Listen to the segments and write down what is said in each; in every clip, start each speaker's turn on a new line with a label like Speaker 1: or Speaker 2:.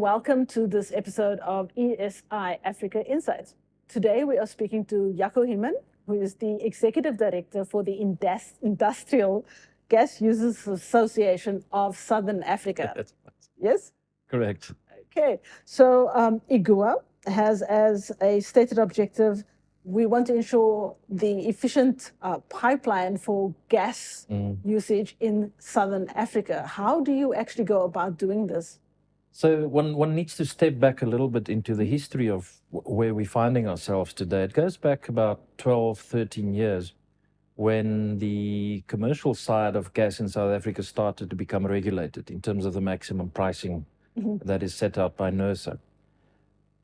Speaker 1: welcome to this episode of ESI Africa Insights. Today we are speaking to Jaco Human, who is the Executive Director for the Industrial Gas Users Association of Southern Africa.
Speaker 2: That's
Speaker 1: Yes?
Speaker 2: correct.
Speaker 1: Okay, so IGUA has as a stated objective, we want to ensure the efficient pipeline for gas usage in Southern Africa. How do you actually go about doing this?
Speaker 2: So one needs to step back a little bit into the history of where we're finding ourselves today. It goes back about 12, 13 years when the commercial side of gas in South Africa started to become regulated in terms of the maximum pricing that is set out by NERSA.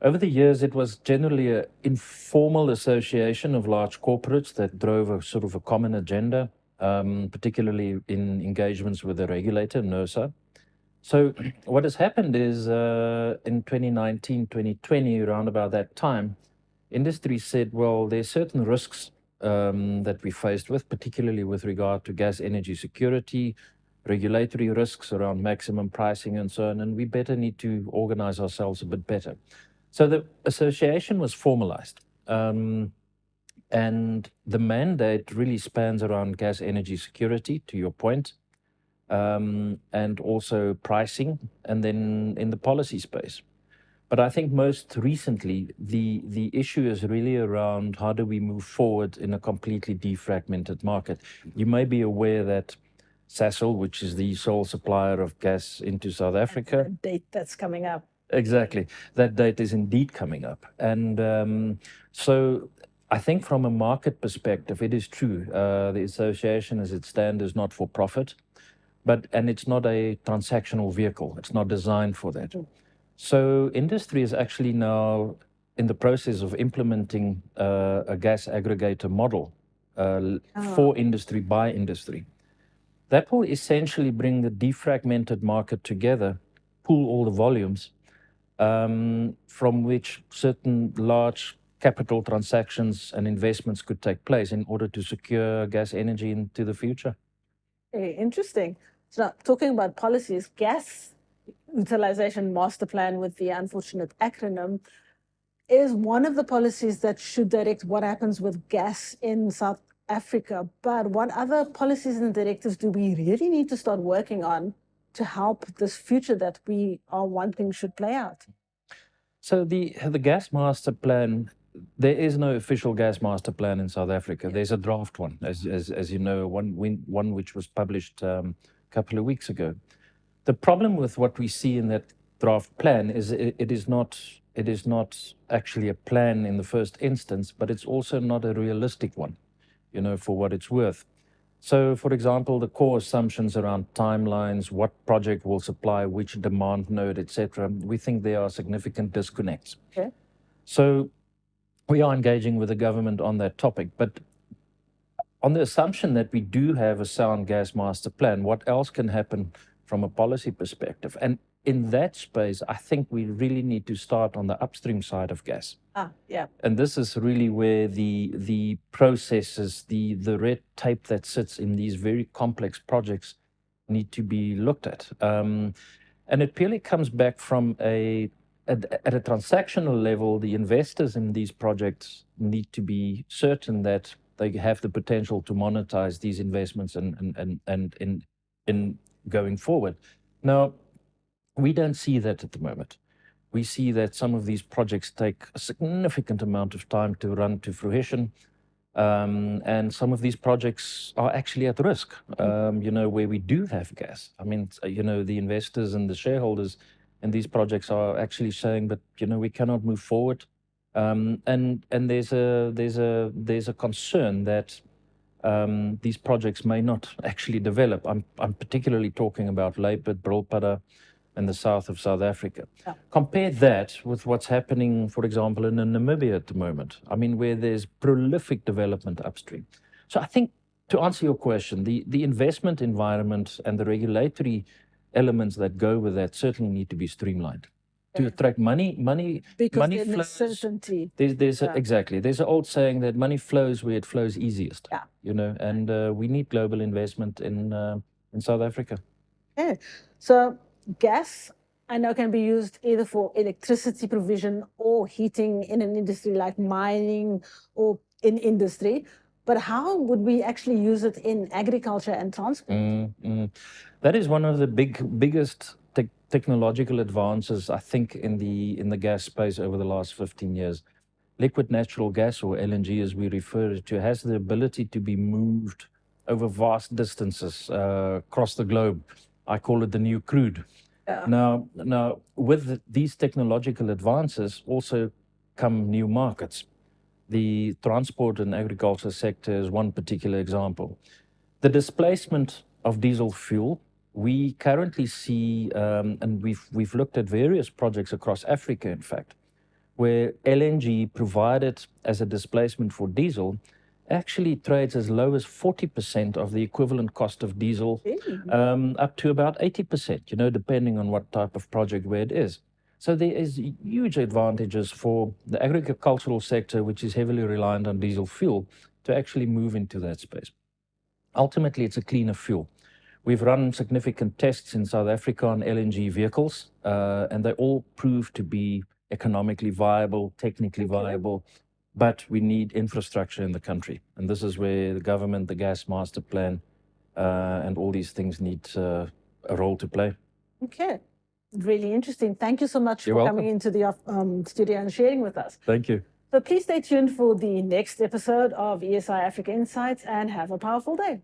Speaker 2: Over the years, it was generally an informal association of large corporates that drove a sort of a common agenda, particularly in engagements with the regulator, NERSA. So what has happened is in 2019, 2020, around about that time, industry said, well, there's certain risks that we faced with, particularly with regard to gas energy security, regulatory risks around maximum pricing and so on, and we better need to organize ourselves a bit better. So the association was formalized, and the mandate really spans around gas energy security, to your point, and also pricing, and then in the policy space. But I think most recently, the issue is really around how do we move forward in a completely defragmented market. You may be aware that Sasol, which is the sole supplier of gas into South Africa.
Speaker 1: The date that's coming up.
Speaker 2: Exactly. That date is indeed coming up. And so I think from a market perspective, it is true. The association as it stands is not for profit. And it's not a transactional vehicle. It's not designed for that. So industry is actually now in the process of implementing a gas aggregator model for industry by industry. That will essentially bring the defragmented market together, pool all the volumes, from which certain large capital transactions and investments could take place in order to secure gas energy into the future.
Speaker 1: Hey, interesting. So now, talking about policies, gas utilization master plan with the unfortunate acronym is one of the policies that should direct what happens with gas in South Africa. But what other policies and directives do we really need to start working on to help this future that we are wanting should play out?
Speaker 2: So the gas master plan, there is no official gas master plan in South Africa. There's a draft one, as you know, one which was published couple of weeks ago. The problem with what we see in that draft plan is it is not actually a plan in the first instance, but it's also not a realistic one, you know, for what it's worth. So, for example, the core assumptions around timelines, what project will supply which demand node, etc., we think there are significant disconnects.
Speaker 1: Okay.
Speaker 2: So we are engaging with the government on that topic, but on the assumption that we do have a sound gas master plan, what else can happen from a policy perspective? And in that space, I think we really need to start on the upstream side of gas.
Speaker 1: Yeah.
Speaker 2: And this is really where the processes, the red tape that sits in these very complex projects need to be looked at. And it purely comes back from at a transactional level, the investors in these projects need to be certain that they have the potential to monetize these investments and in going forward. Now, we don't see that at the moment. We see that some of these projects take a significant amount of time to run to fruition. And some of these projects are actually at risk, you know, where we do have gas. I mean, you know, the investors and the shareholders in these projects are actually saying, but, you know, we cannot move forward. And there's a concern that these projects may not actually develop. I'm particularly talking about Luiperd, Brulpadda, and the south of South Africa.
Speaker 1: Yeah.
Speaker 2: Compare that with what's happening, for example, in Namibia at the moment. I mean, where there's prolific development upstream. So I think, to answer your question, the investment environment and the regulatory elements that go with that certainly need to be streamlined. To attract money
Speaker 1: because
Speaker 2: money
Speaker 1: there's
Speaker 2: flows.
Speaker 1: certainty.
Speaker 2: Exactly. There's an old saying that money flows where it flows easiest.
Speaker 1: Yeah.
Speaker 2: You know, and we need global investment in South Africa.
Speaker 1: Okay. So gas I know can be used either for electricity provision or heating in an industry like mining or in industry. But how would we actually use it in agriculture and transport?
Speaker 2: That is one of the biggest technological advances, I think, in the gas space over the last 15 years. Liquid natural gas, or LNG as we refer to, has the ability to be moved over vast distances across the globe. I call it the new crude.
Speaker 1: Yeah.
Speaker 2: Now, with these technological advances also come new markets. The transport and agriculture sector is one particular example. The displacement of diesel fuel, we currently see, and we've looked at various projects across Africa, in fact, where LNG provided as a displacement for diesel actually trades as low as 40% of the equivalent cost of diesel, up to about 80%, depending on what type of project where it is. So there is huge advantages for the agricultural sector, which is heavily reliant on diesel fuel, to actually move into that space. Ultimately, it's a cleaner fuel. We've run significant tests in South Africa on LNG vehicles, and they all prove to be economically viable, technically viable, but we need infrastructure in the country. And this is where the government, the gas master plan, and all these things need a role to play.
Speaker 1: Okay. Really interesting. Thank you so much
Speaker 2: You're
Speaker 1: for
Speaker 2: welcome.
Speaker 1: coming into the studio and sharing with us.
Speaker 2: Thank you.
Speaker 1: So please stay tuned for the next episode of ESI Africa Insights and have a powerful day.